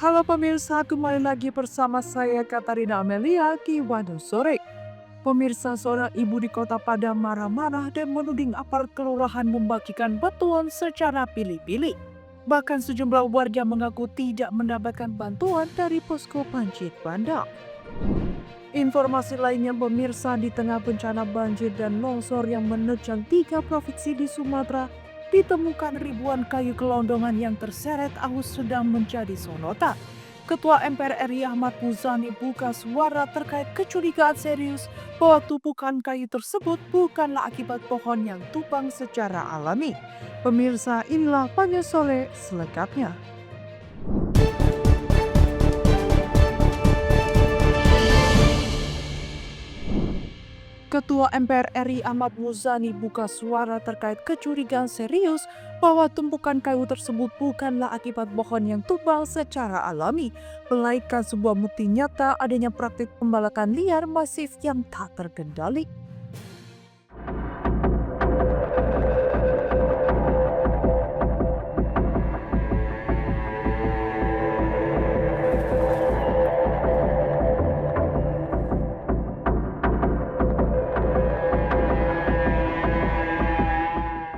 Halo pemirsa, kembali lagi bersama saya Katarina Amelia di Waduh Sore. Pemirsa, seorang ibu di Kota Padang marah-marah dan menuding aparat kelurahan membagikan bantuan secara pilih-pilih. Bahkan sejumlah warga mengaku tidak mendapatkan bantuan dari posko banjir bandang. Informasi lainnya pemirsa, di tengah bencana banjir dan longsor yang menerjang 3 provinsi di Sumatera, ditemukan ribuan kayu gelondongan yang terseret arus sedang menjadi sorotan. Ketua MPR RI Ahmad Muzani buka suara terkait kecurigaan serius bahwa tumpukan kayu tersebut bukanlah akibat pohon yang tumbang secara alami. Pemirsa, inilah Pagi Sore selengkapnya. Ketua MPR RI Ahmad Muzani buka suara terkait kecurigaan serius bahwa tumpukan kayu tersebut bukanlah akibat pohon yang tumbang secara alami, melainkan sebuah bukti nyata adanya praktik pembalakan liar masif yang tak terkendali.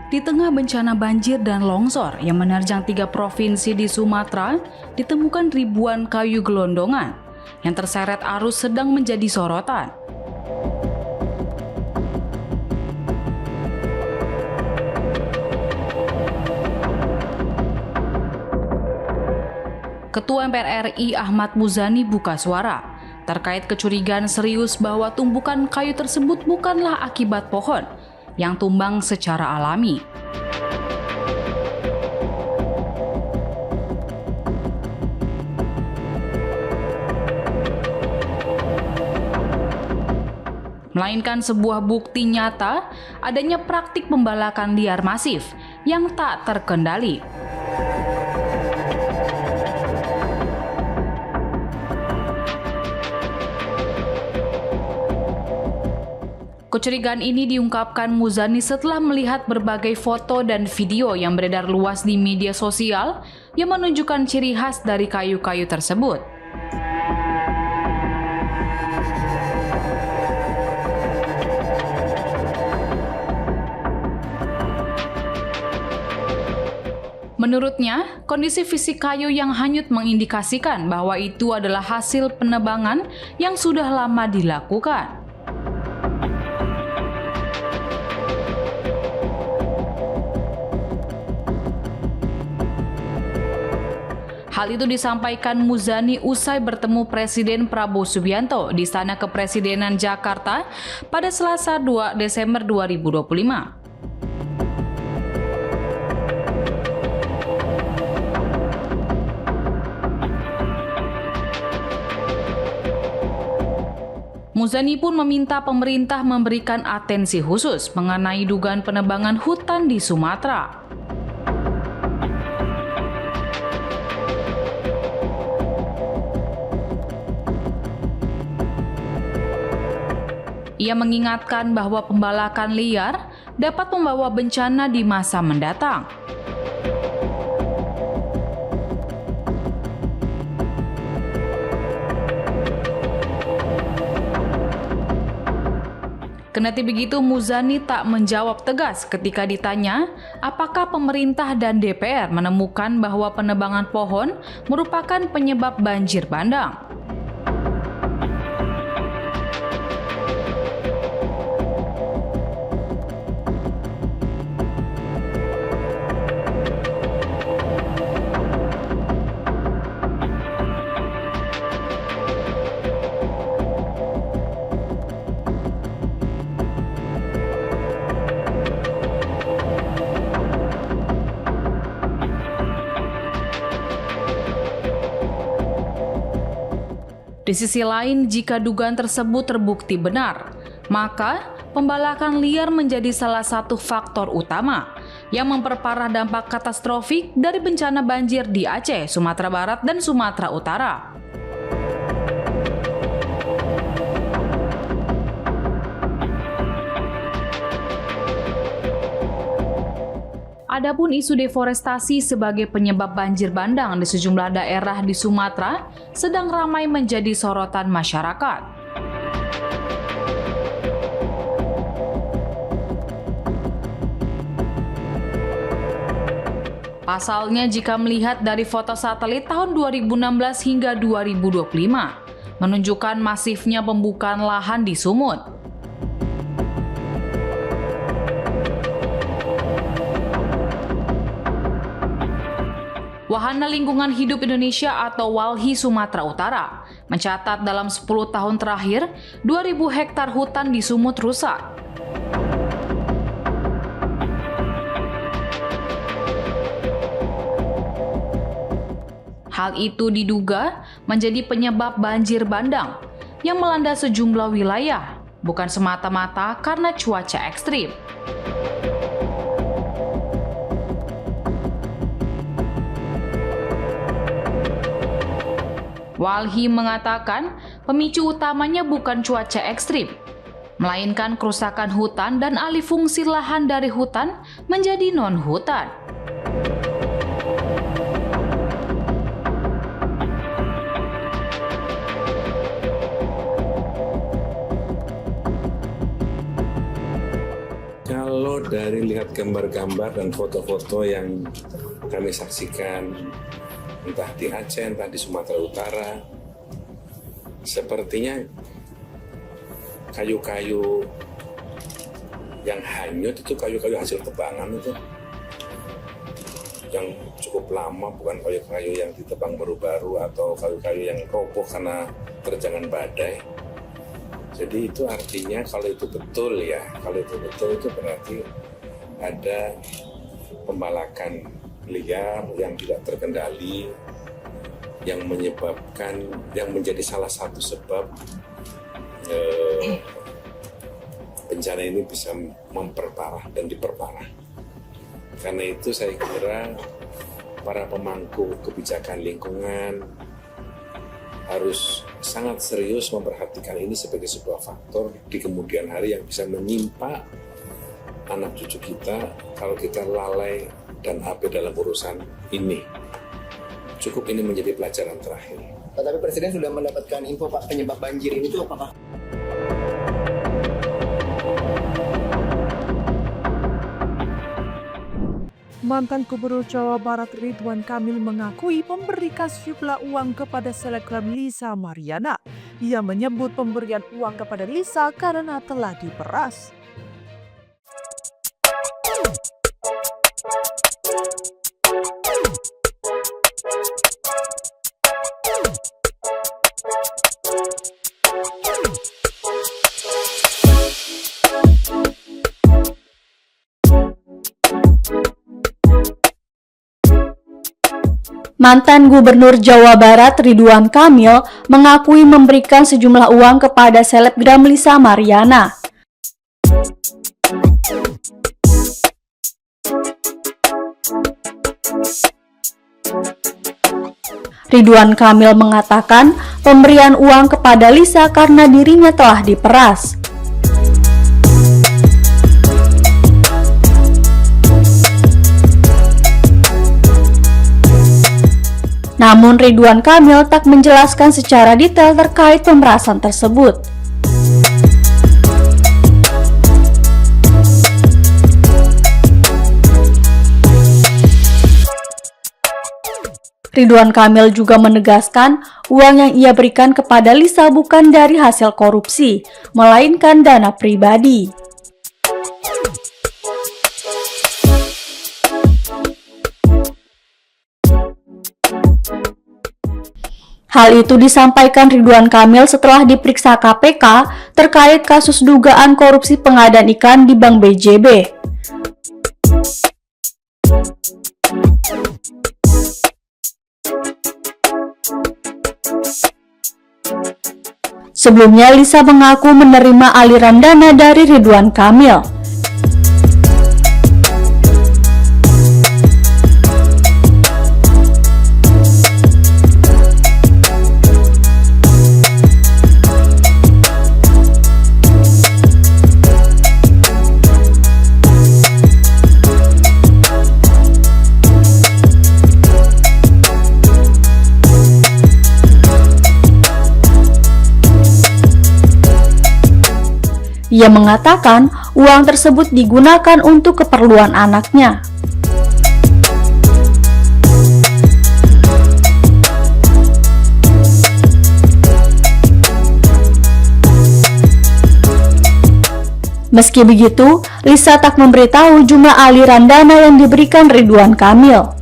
Di tengah bencana banjir dan longsor yang menerjang 3 provinsi di Sumatera, ditemukan ribuan kayu gelondongan yang terseret arus sedang menjadi sorotan. Ketua MPR RI Ahmad Muzani buka suara terkait kecurigaan serius bahwa tumpukan kayu tersebut bukanlah akibat pohon yang tumbang secara alami. Melainkan sebuah bukti nyata adanya praktik pembalakan liar masif yang tak terkendali. Kecurigaan ini diungkapkan Muzani setelah melihat berbagai foto dan video yang beredar luas di media sosial yang menunjukkan ciri khas dari kayu-kayu tersebut. Menurutnya, kondisi fisik kayu yang hanyut mengindikasikan bahwa itu adalah hasil penebangan yang sudah lama dilakukan. Hal itu disampaikan Muzani usai bertemu Presiden Prabowo Subianto di Istana Kepresidenan Jakarta pada Selasa 2 Desember 2025. Muzani pun meminta pemerintah memberikan atensi khusus mengenai dugaan penebangan hutan di Sumatera. Ia mengingatkan bahwa pembalakan liar dapat membawa bencana di masa mendatang. Kendati begitu, Muzani tak menjawab tegas ketika ditanya apakah pemerintah dan DPR menemukan bahwa penebangan pohon merupakan penyebab banjir bandang. Di sisi lain, jika dugaan tersebut terbukti benar, maka pembalakan liar menjadi salah satu faktor utama yang memperparah dampak katastrofik dari bencana banjir di Aceh, Sumatera Barat, dan Sumatera Utara. Adapun isu deforestasi sebagai penyebab banjir bandang di sejumlah daerah di Sumatera sedang ramai menjadi sorotan masyarakat. Pasalnya, jika melihat dari foto satelit tahun 2016 hingga 2025, menunjukkan masifnya pembukaan lahan di Sumut. Wahana Lingkungan Hidup Indonesia atau WALHI Sumatera Utara mencatat dalam 10 tahun terakhir, 2.000 hektar hutan di Sumut rusak. Hal itu diduga menjadi penyebab banjir bandang yang melanda sejumlah wilayah, bukan semata-mata karena cuaca ekstrim. WALHI mengatakan pemicu utamanya bukan cuaca ekstrim, melainkan kerusakan hutan dan alih fungsi lahan dari hutan menjadi non-hutan. Kalau dari lihat gambar-gambar dan foto-foto yang kami saksikan, entah di Aceh, entah di Sumatera Utara, sepertinya kayu-kayu yang hanyut itu kayu-kayu hasil tebangan itu, yang cukup lama, bukan kayu-kayu yang ditebang baru-baru atau kayu-kayu yang roboh karena terjangan badai. Jadi itu artinya kalau itu betul ya, kalau itu betul itu berarti ada pembalakan liar yang tidak terkendali, yang menyebabkan, yang menjadi salah satu sebab bencana ini bisa memperparah dan diperparah. Karena itu saya kira para pemangku kebijakan lingkungan harus sangat serius memperhatikan ini sebagai sebuah faktor di kemudian hari yang bisa menimpa anak cucu kita kalau kita lalai dan abai dalam urusan ini. Cukup ini menjadi pelajaran terakhir. Tapi Presiden sudah mendapatkan info Pak penyebab banjir ini itu apa Pak? Mantan Gubernur Jawa Barat Ridwan Kamil mengakui memberikan sejumlah uang kepada selebgram Lisa Mariana. Ia menyebut pemberian uang kepada Lisa karena telah diperas. Mantan Gubernur Jawa Barat Ridwan Kamil mengakui memberikan sejumlah uang kepada selebgram Lisa Mariana. Ridwan Kamil mengatakan pemberian uang kepada Lisa karena dirinya telah diperas. Namun Ridwan Kamil tak menjelaskan secara detail terkait pemerasan tersebut. Ridwan Kamil juga menegaskan uang yang ia berikan kepada Lisa bukan dari hasil korupsi, melainkan dana pribadi. Hal itu disampaikan Ridwan Kamil setelah diperiksa KPK terkait kasus dugaan korupsi pengadaan ikan di Bank BJB. Sebelumnya, Lisa mengaku menerima aliran dana dari Ridwan Kamil. Ia mengatakan uang tersebut digunakan untuk keperluan anaknya. Meski begitu, Lisa tak memberitahu jumlah aliran dana yang diberikan Ridwan Kamil.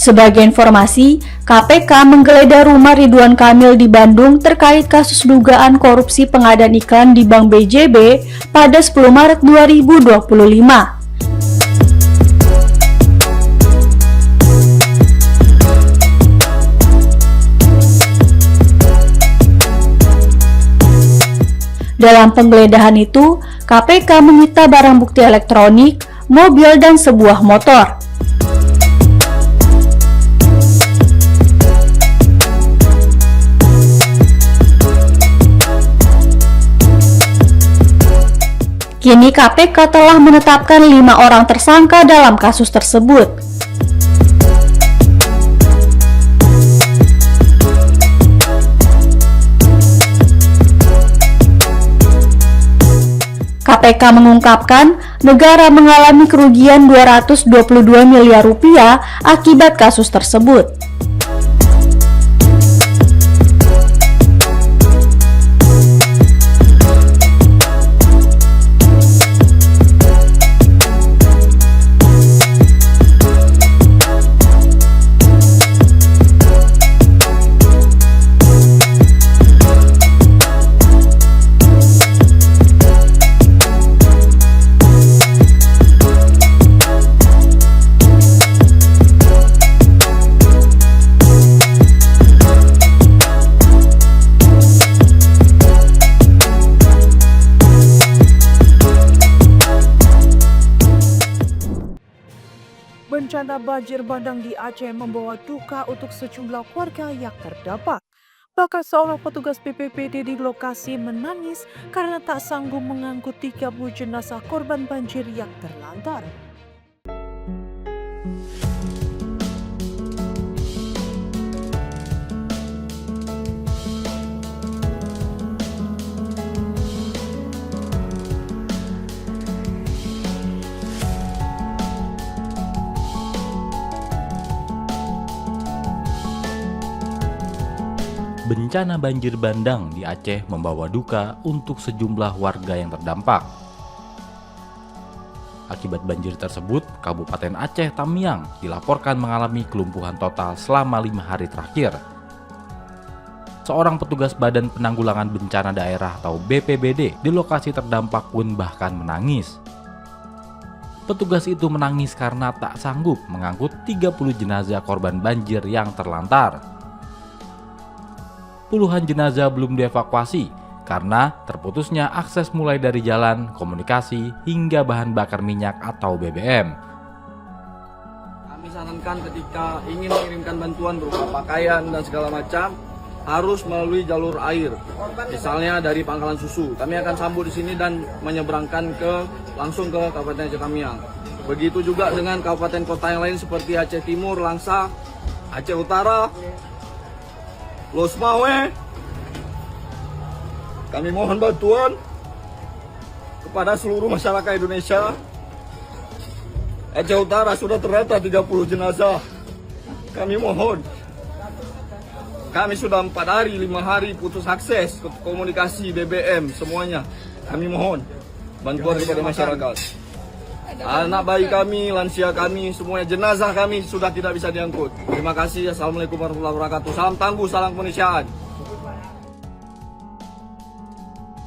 Sebagai informasi, KPK menggeledah rumah Ridwan Kamil di Bandung terkait kasus dugaan korupsi pengadaan iklan di Bank BJB pada 10 Maret 2025. Dalam penggeledahan itu, KPK menyita barang bukti elektronik, mobil, dan sebuah motor. Kini KPK telah menetapkan 5 orang tersangka dalam kasus tersebut. KPK mengungkapkan negara mengalami kerugian 222 miliar rupiah akibat kasus tersebut. Bencana banjir bandang di Aceh membawa duka untuk sejumlah warga yang terdampak. Bahkan seorang petugas BPBD di lokasi menangis karena tak sanggup mengangkut 30 jenazah korban banjir yang terlantar. Bencana banjir bandang di Aceh membawa duka untuk sejumlah warga yang terdampak. Akibat banjir tersebut, Kabupaten Aceh Tamiang dilaporkan mengalami kelumpuhan total selama 5 hari terakhir. Seorang petugas Badan Penanggulangan Bencana Daerah atau BPBD di lokasi terdampak pun bahkan menangis. Petugas itu menangis karena tak sanggup mengangkut 30 jenazah korban banjir yang terlantar. Puluhan jenazah belum dievakuasi karena terputusnya akses mulai dari jalan, komunikasi, hingga bahan bakar minyak atau BBM. Kami sarankan ketika ingin mengirimkan bantuan berupa pakaian dan segala macam harus melalui jalur air, misalnya dari Pangkalan Susu. Kami akan sambut di sini dan menyeberangkan langsung ke Kabupaten Aceh Tamiang. Begitu juga dengan kabupaten kota yang lain seperti Aceh Timur, Langsa, Aceh Utara, Losmawe. Kami mohon bantuan kepada seluruh masyarakat Indonesia. Aceh Utara sudah terdata 30 jenazah. Kami mohon. Kami sudah 4 hari, 5 hari putus akses ke komunikasi, BBM, semuanya. Kami mohon bantuan kepada masyarakat. Anak bayi kami, lansia kami, semuanya jenazah kami sudah tidak bisa diangkut. Terima kasih. Assalamualaikum warahmatullahi wabarakatuh. Salam tangguh, salam kemanusiaan.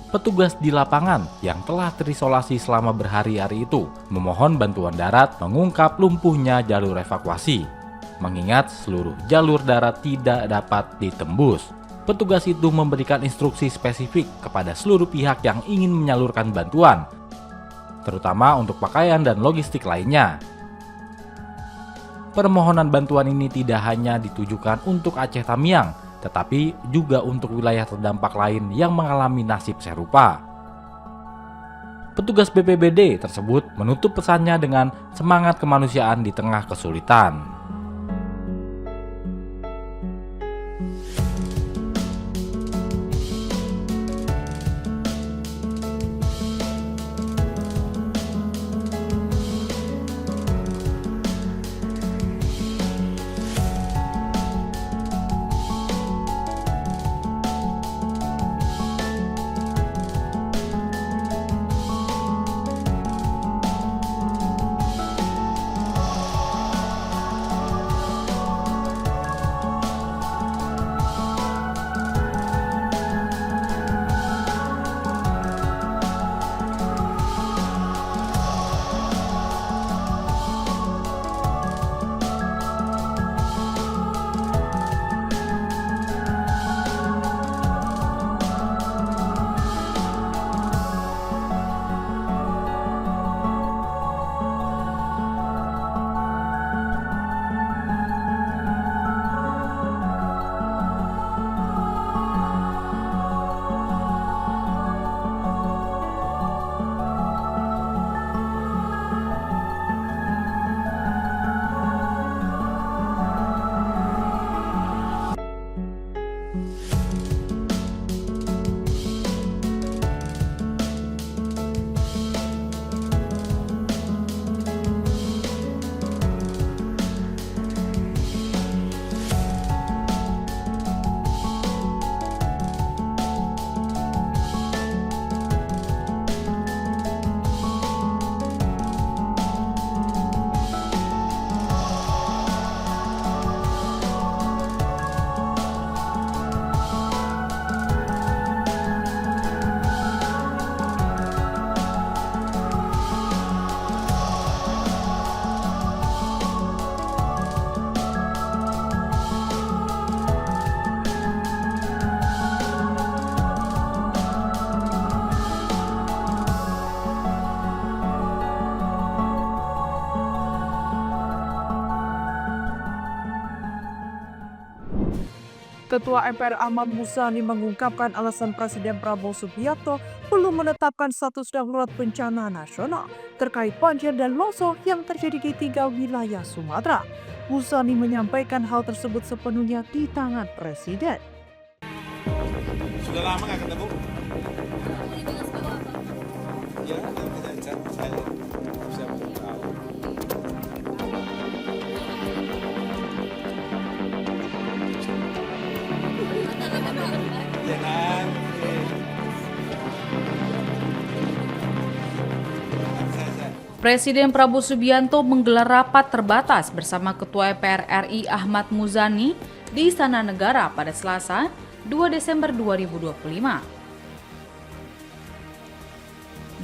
Petugas di lapangan yang telah terisolasi selama berhari-hari itu memohon bantuan darat mengungkap lumpuhnya jalur evakuasi. Mengingat seluruh jalur darat tidak dapat ditembus, petugas itu memberikan instruksi spesifik kepada seluruh pihak yang ingin menyalurkan bantuan, terutama untuk pakaian dan logistik lainnya. Permohonan bantuan ini tidak hanya ditujukan untuk Aceh Tamiang, tetapi juga untuk wilayah terdampak lain yang mengalami nasib serupa. Petugas BPBD tersebut menutup pesannya dengan semangat kemanusiaan di tengah kesulitan. Ketua MPR Ahmad Muzani mengungkapkan alasan Presiden Prabowo Subianto belum menetapkan status darurat bencana nasional terkait banjir dan longsor yang terjadi di 3 wilayah Sumatera. Muzani menyampaikan hal tersebut sepenuhnya di tangan Presiden. Sudah lama nggak ketemu? Ya, saya tahu. Ya kan? Presiden Prabowo Subianto menggelar rapat terbatas bersama Ketua MPR RI Ahmad Muzani di Istana Negara pada Selasa, 2 Desember 2025.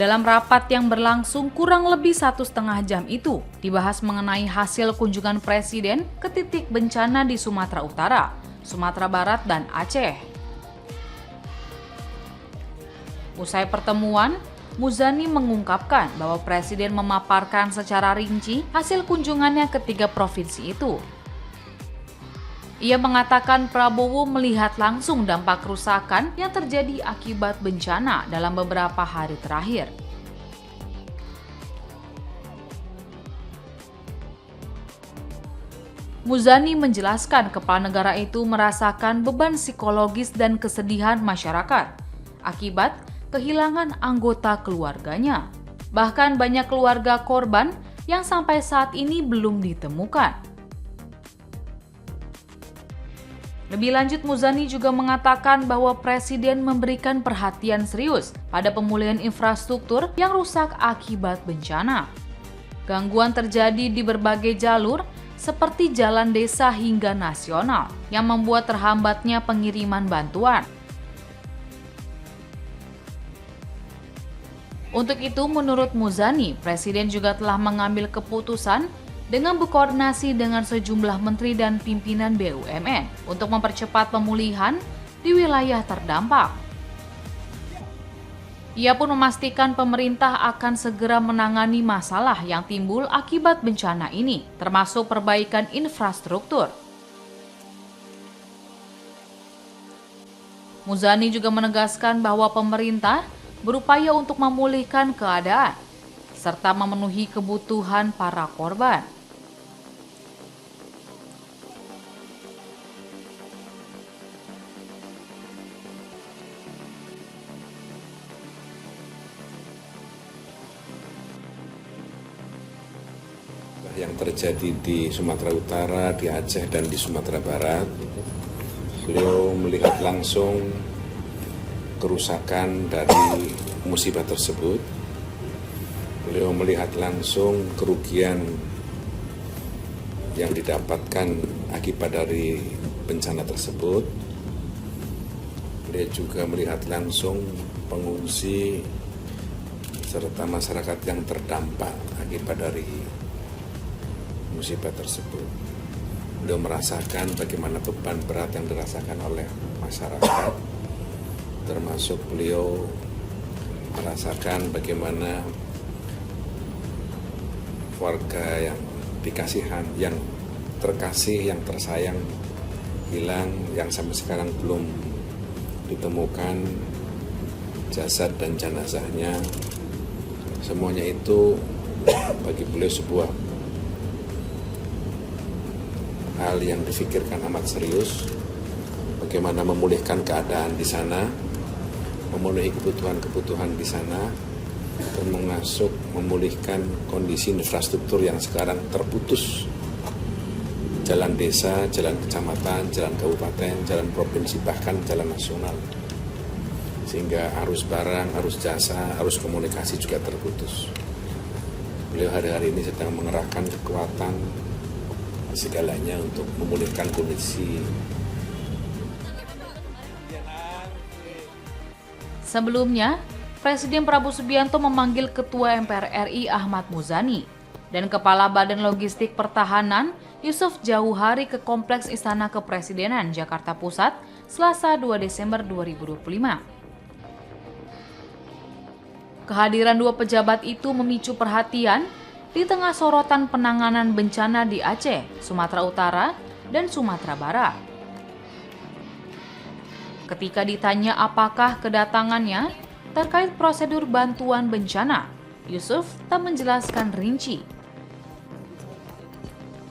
Dalam rapat yang berlangsung kurang lebih 1,5 jam itu, dibahas mengenai hasil kunjungan Presiden ke titik bencana di Sumatera Utara, Sumatera Barat, dan Aceh. Usai pertemuan, Muzani mengungkapkan bahwa Presiden memaparkan secara rinci hasil kunjungannya ke 3 provinsi itu. Ia mengatakan Prabowo melihat langsung dampak kerusakan yang terjadi akibat bencana dalam beberapa hari terakhir. Muzani menjelaskan kepala negara itu merasakan beban psikologis dan kesedihan masyarakat akibat kehilangan anggota keluarganya. Bahkan banyak keluarga korban yang sampai saat ini belum ditemukan. Lebih lanjut, Muzani juga mengatakan bahwa Presiden memberikan perhatian serius pada pemulihan infrastruktur yang rusak akibat bencana. Gangguan terjadi di berbagai jalur seperti jalan desa hingga nasional yang membuat terhambatnya pengiriman bantuan. Untuk itu, menurut Muzani, Presiden juga telah mengambil keputusan dengan berkoordinasi dengan sejumlah menteri dan pimpinan BUMN untuk mempercepat pemulihan di wilayah terdampak. Ia pun memastikan pemerintah akan segera menangani masalah yang timbul akibat bencana ini, termasuk perbaikan infrastruktur. Muzani juga menegaskan bahwa pemerintah berupaya untuk memulihkan keadaan serta memenuhi kebutuhan para korban. terjadi di Sumatera Utara, di Aceh, dan di Sumatera Barat. Beliau melihat langsung kerusakan dari musibah tersebut. Beliau melihat langsung kerugian yang didapatkan akibat dari bencana tersebut. Beliau juga melihat langsung pengungsi serta masyarakat yang terdampak akibat dari musibah tersebut. Beliau merasakan bagaimana beban berat yang dirasakan oleh masyarakat, termasuk beliau merasakan bagaimana warga yang dikasihan, yang terkasih, yang tersayang hilang, yang sampai sekarang belum ditemukan jasad dan jenazahnya. Semuanya itu bagi beliau sebuah hal yang difikirkan amat serius, bagaimana memulihkan keadaan di sana, memenuhi kebutuhan-kebutuhan di sana, dan memulihkan kondisi infrastruktur yang sekarang terputus. Jalan desa, jalan kecamatan, jalan kabupaten, jalan provinsi, bahkan jalan nasional. Sehingga arus barang, arus jasa, arus komunikasi juga terputus. Beliau hari-hari ini sedang mengerahkan kekuatan segalanya untuk memulihkan kondisi. Sebelumnya, Presiden Prabowo Subianto memanggil Ketua MPR RI Ahmad Muzani dan Kepala Badan Logistik Pertahanan Yusuf Jauhari ke Kompleks Istana Kepresidenan Jakarta Pusat Selasa 2 Desember 2025. Kehadiran dua pejabat itu memicu perhatian di tengah sorotan penanganan bencana di Aceh, Sumatera Utara, dan Sumatera Barat. Ketika ditanya apakah kedatangannya terkait prosedur bantuan bencana, Yusuf tak menjelaskan rinci.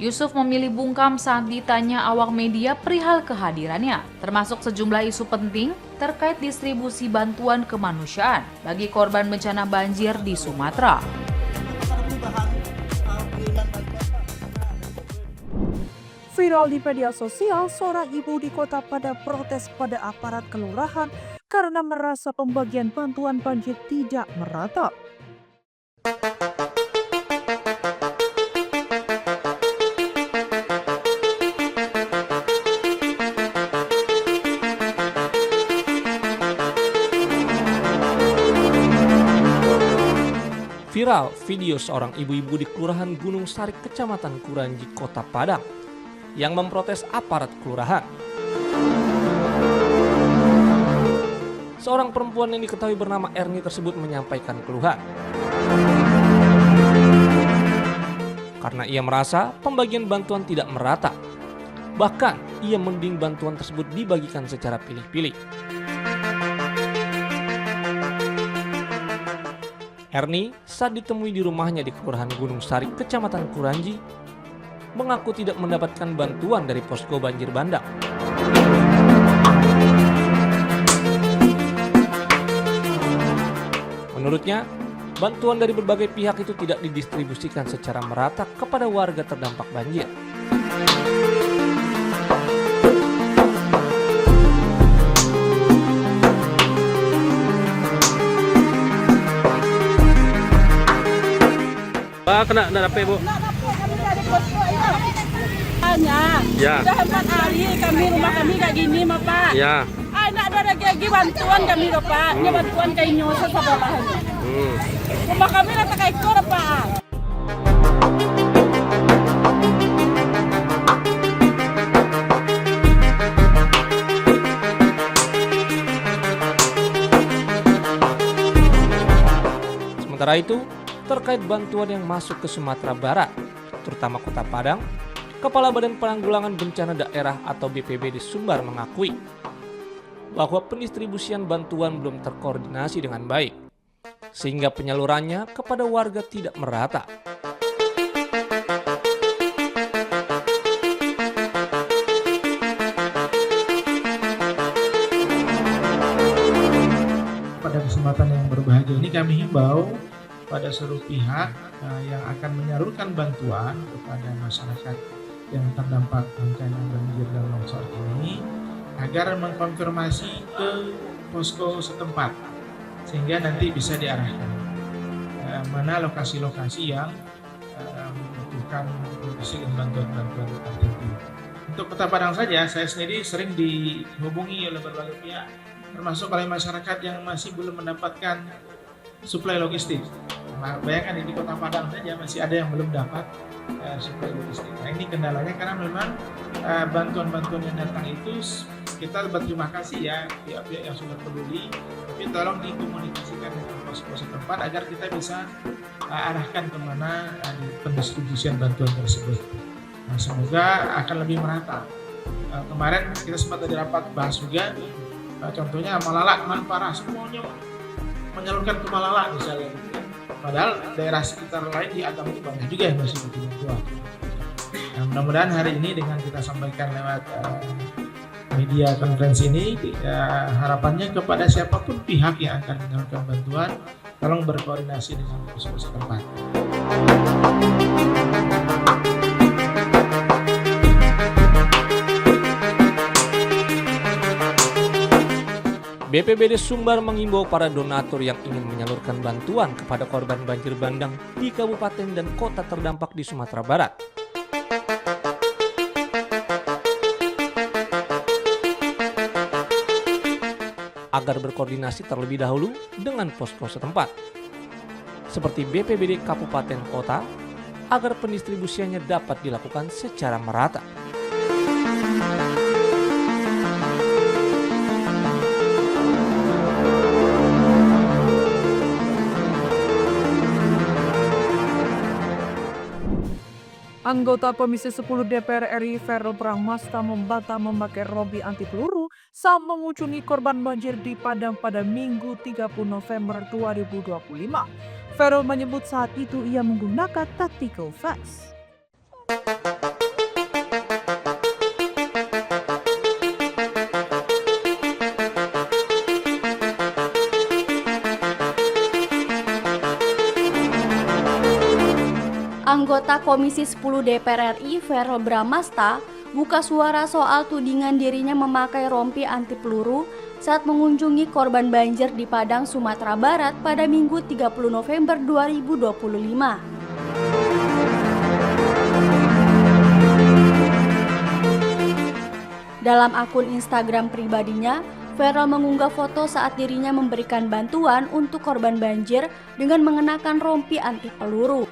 Yusuf memilih bungkam saat ditanya awak media perihal kehadirannya, termasuk sejumlah isu penting terkait distribusi bantuan kemanusiaan bagi korban bencana banjir di Sumatera. Viral di media sosial, seorang ibu di Kota Padang protes pada aparat kelurahan karena merasa pembagian bantuan banjir tidak merata. Viral video seorang ibu-ibu di Kelurahan Gunung Sari, Kecamatan Kuranji, Kota Padang, yang memprotes aparat kelurahan. Seorang perempuan yang diketahui bernama Erni tersebut menyampaikan keluhan. Karena ia merasa pembagian bantuan tidak merata. Bahkan, ia mending bantuan tersebut dibagikan secara pilih-pilih. Erni saat ditemui di rumahnya di Kelurahan Gunung Sari, Kecamatan Kuranji, mengaku tidak mendapatkan bantuan dari posko banjir bandang. Menurutnya, bantuan dari berbagai pihak itu tidak didistribusikan secara merata kepada warga terdampak banjir. Pak, kena dapat Bu? Kami dari posko ya. Sudah 4 hari rumah kami kayak gini, Pak. Ya. Nak ada lagi bantuan kami, Pak. Ini bantuan kayak nyosa sabalah. Rumah kami rata kayak ekor, Pak. Sementara itu, terkait bantuan yang masuk ke Sumatera Barat, terutama Kota Padang, Kepala Badan Penanggulangan Bencana Daerah atau BPBD Sumbar mengakui bahwa pendistribusian bantuan belum terkoordinasi dengan baik, sehingga penyalurannya kepada warga tidak merata. Pada kesempatan yang berbahagia ini kami himbau pada seluruh pihak yang akan menyalurkan bantuan kepada masyarakat yang terdampak bencana banjir dan longsor ini agar mengkonfirmasi ke posko setempat sehingga nanti bisa diarahkan mana lokasi-lokasi yang membutuhkan logistik dan bantuan-bantuan tertentu. Untuk Kota Padang saja, saya sendiri sering dihubungi oleh berbagai pihak, termasuk oleh masyarakat yang masih belum mendapatkan suplai logistik. Nah, bayangkan di Kota Padang saja masih ada yang belum dapat suplai logistik. Nah, ini kendalanya karena memang bantuan-bantuan yang datang itu kita berterima kasih ya pihak-pihak yang sudah peduli, tapi tolong dikomunikasikan dengan pos-pos setempat agar kita bisa arahkan kemana pendistribusian bantuan tersebut. Nah, semoga akan lebih merata. Kemarin kita sempat ada rapat bahas juga, contohnya Malala kemarin parah, semuanya menyalurkan ke Malala misalnya. Padahal daerah sekitar lain di Agam itu banyak juga yang masih butuh bantuan. Nah, mudah-mudahan hari ini dengan kita sampaikan lewat media konferensi ini, harapannya kepada siapapun pihak yang akan menyalurkan bantuan, tolong berkoordinasi dengan posko setempat. BPBD Sumbar mengimbau para donatur yang ingin menyalurkan bantuan kepada korban banjir bandang di kabupaten dan kota terdampak di Sumatera Barat. Agar berkoordinasi terlebih dahulu dengan pos-pos setempat, seperti BPBD Kabupaten Kota, agar pendistribusiannya dapat dilakukan secara merata. Anggota Komisi 10 DPR RI Verrel Bramasta membantah memakai rompi anti peluru saat mengunjungi korban banjir di Padang pada Minggu 30 November 2025. Verrel menyebut saat itu ia menggunakan tactical vest. Anggota Komisi 10 DPR RI Verrel Bramasta buka suara soal tudingan dirinya memakai rompi anti peluru saat mengunjungi korban banjir di Padang, Sumatera Barat pada Minggu 30 November 2025. Dalam akun Instagram pribadinya, Verrel mengunggah foto saat dirinya memberikan bantuan untuk korban banjir dengan mengenakan rompi anti peluru.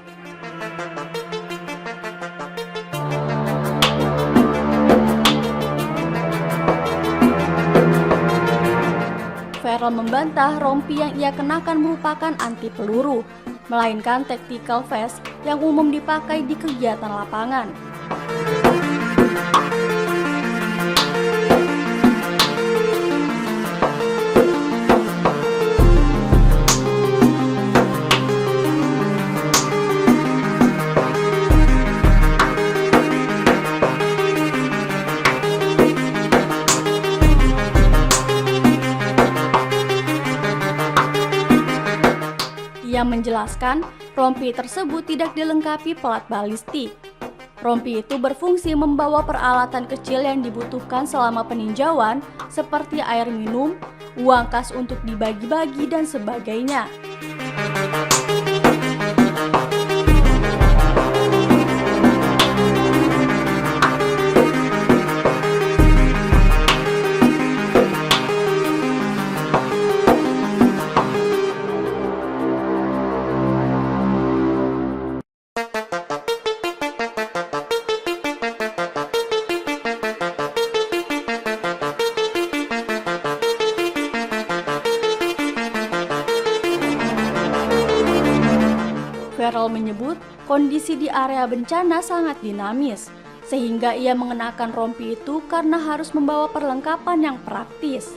Verrel membantah rompi yang ia kenakan merupakan anti peluru, melainkan tactical vest yang umum dipakai di kegiatan lapangan. Ia menjelaskan rompi tersebut tidak dilengkapi pelat balistik. Rompi itu berfungsi membawa peralatan kecil yang dibutuhkan selama peninjauan seperti air minum, uang kas untuk dibagi-bagi dan sebagainya. Verrel menyebut kondisi di area bencana sangat dinamis, sehingga ia mengenakan rompi itu karena harus membawa perlengkapan yang praktis.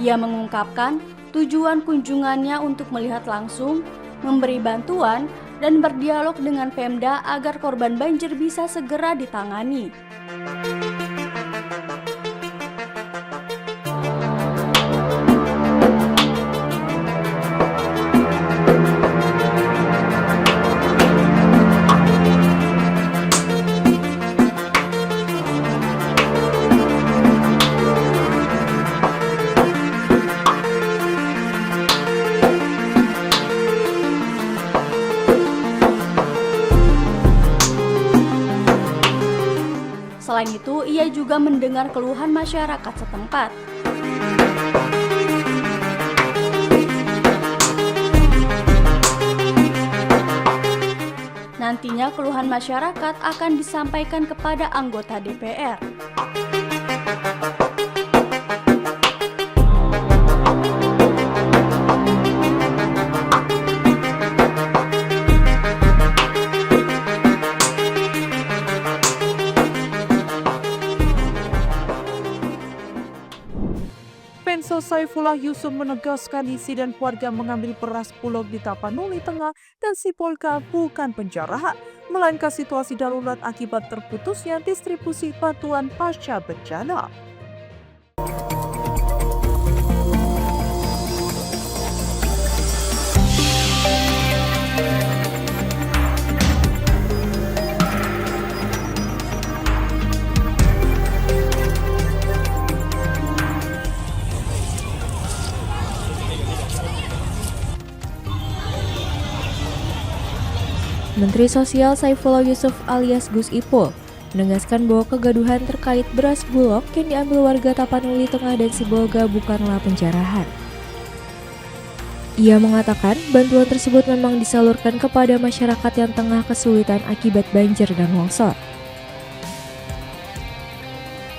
Ia mengungkapkan tujuan kunjungannya untuk melihat langsung, memberi bantuan, dan berdialog dengan Pemda agar korban banjir bisa segera ditangani. Selain itu, ia juga mendengar keluhan masyarakat setempat. Nantinya keluhan masyarakat akan disampaikan kepada anggota DPR. Menso Saifullah Yusuf menegaskan insiden warga mengambil beras Bulog di Tapanuli Tengah dan Sibolga bukan penjarahan, melainkan situasi darurat akibat terputusnya distribusi bantuan pasca bencana. Menteri Sosial Saifullah Yusuf alias Gus Ipul menegaskan bahwa kegaduhan terkait beras Bulog yang diambil warga Tapanuli Tengah dan Sibolga bukanlah penjarahan. Ia mengatakan bantuan tersebut memang disalurkan kepada masyarakat yang tengah kesulitan akibat banjir dan longsor.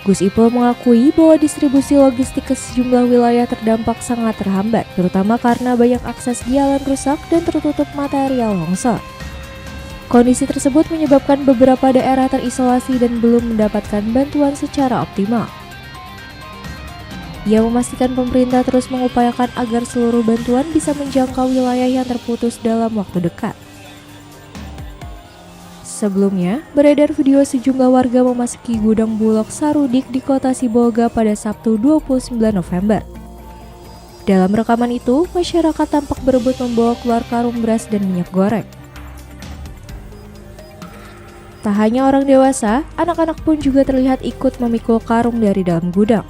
Gus Ipul mengakui bahwa distribusi logistik ke sejumlah wilayah terdampak sangat terhambat, terutama karena banyak akses jalan rusak dan tertutup material longsor. Kondisi tersebut menyebabkan beberapa daerah terisolasi dan belum mendapatkan bantuan secara optimal. Ia memastikan pemerintah terus mengupayakan agar seluruh bantuan bisa menjangkau wilayah yang terputus dalam waktu dekat. Sebelumnya, beredar video sejumlah warga memasuki gudang Bulog Sarudik di kota Sibolga pada Sabtu 29 November. Dalam rekaman itu, masyarakat tampak berebut membawa keluar karung beras dan minyak goreng. Tak hanya orang dewasa, anak-anak pun juga terlihat ikut memikul karung dari dalam gudang.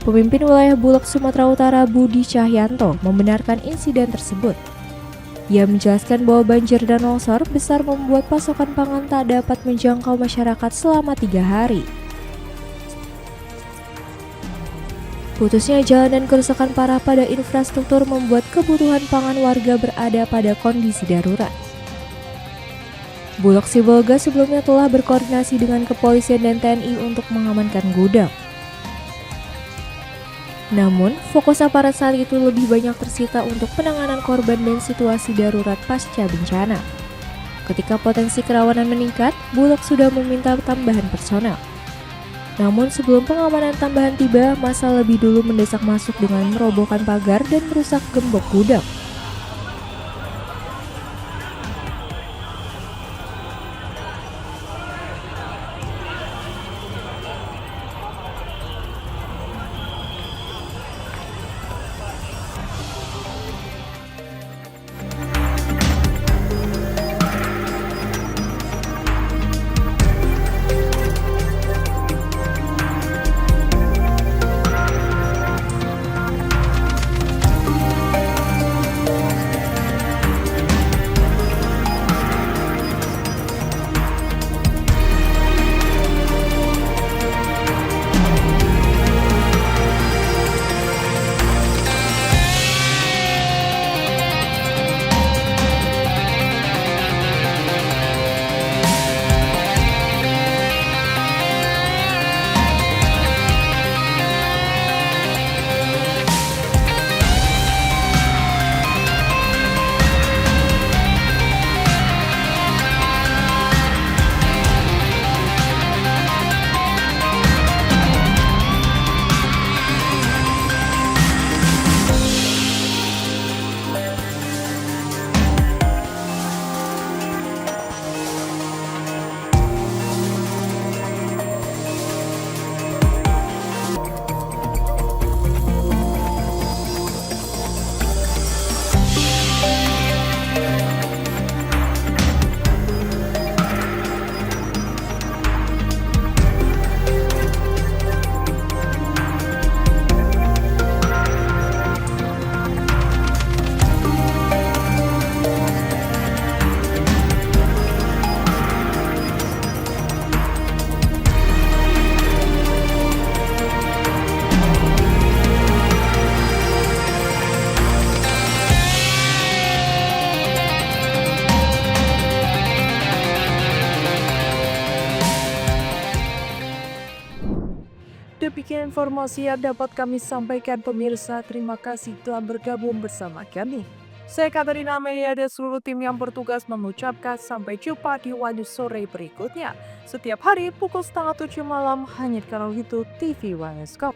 Pemimpin wilayah Bulog Sumatera Utara Budi Cahyanto membenarkan insiden tersebut. Ia menjelaskan bahwa banjir dan longsor besar membuat pasokan pangan tak dapat menjangkau masyarakat selama 3 hari. Putusnya jalan dan kerusakan parah pada infrastruktur membuat kebutuhan pangan warga berada pada kondisi darurat. Bulog Sibolga sebelumnya telah berkoordinasi dengan kepolisian dan TNI untuk mengamankan gudang. Namun, fokus aparat saat itu lebih banyak tersita untuk penanganan korban dan situasi darurat pasca bencana. Ketika potensi kerawanan meningkat, Bulog sudah meminta tambahan personel. Namun sebelum pengamanan tambahan tiba, masa lebih dulu mendesak masuk dengan merobohkan pagar dan merusak gembok gudang. Demikian informasi yang dapat kami sampaikan pemirsa. Terima kasih telah bergabung bersama kami. Saya Katarina Amelia dan seluruh tim yang bertugas mengucapkan sampai jumpa di Wanyu Sore berikutnya. Setiap hari pukul 6:30 malam hanya di kanal YouTube TV Wanyu Skop.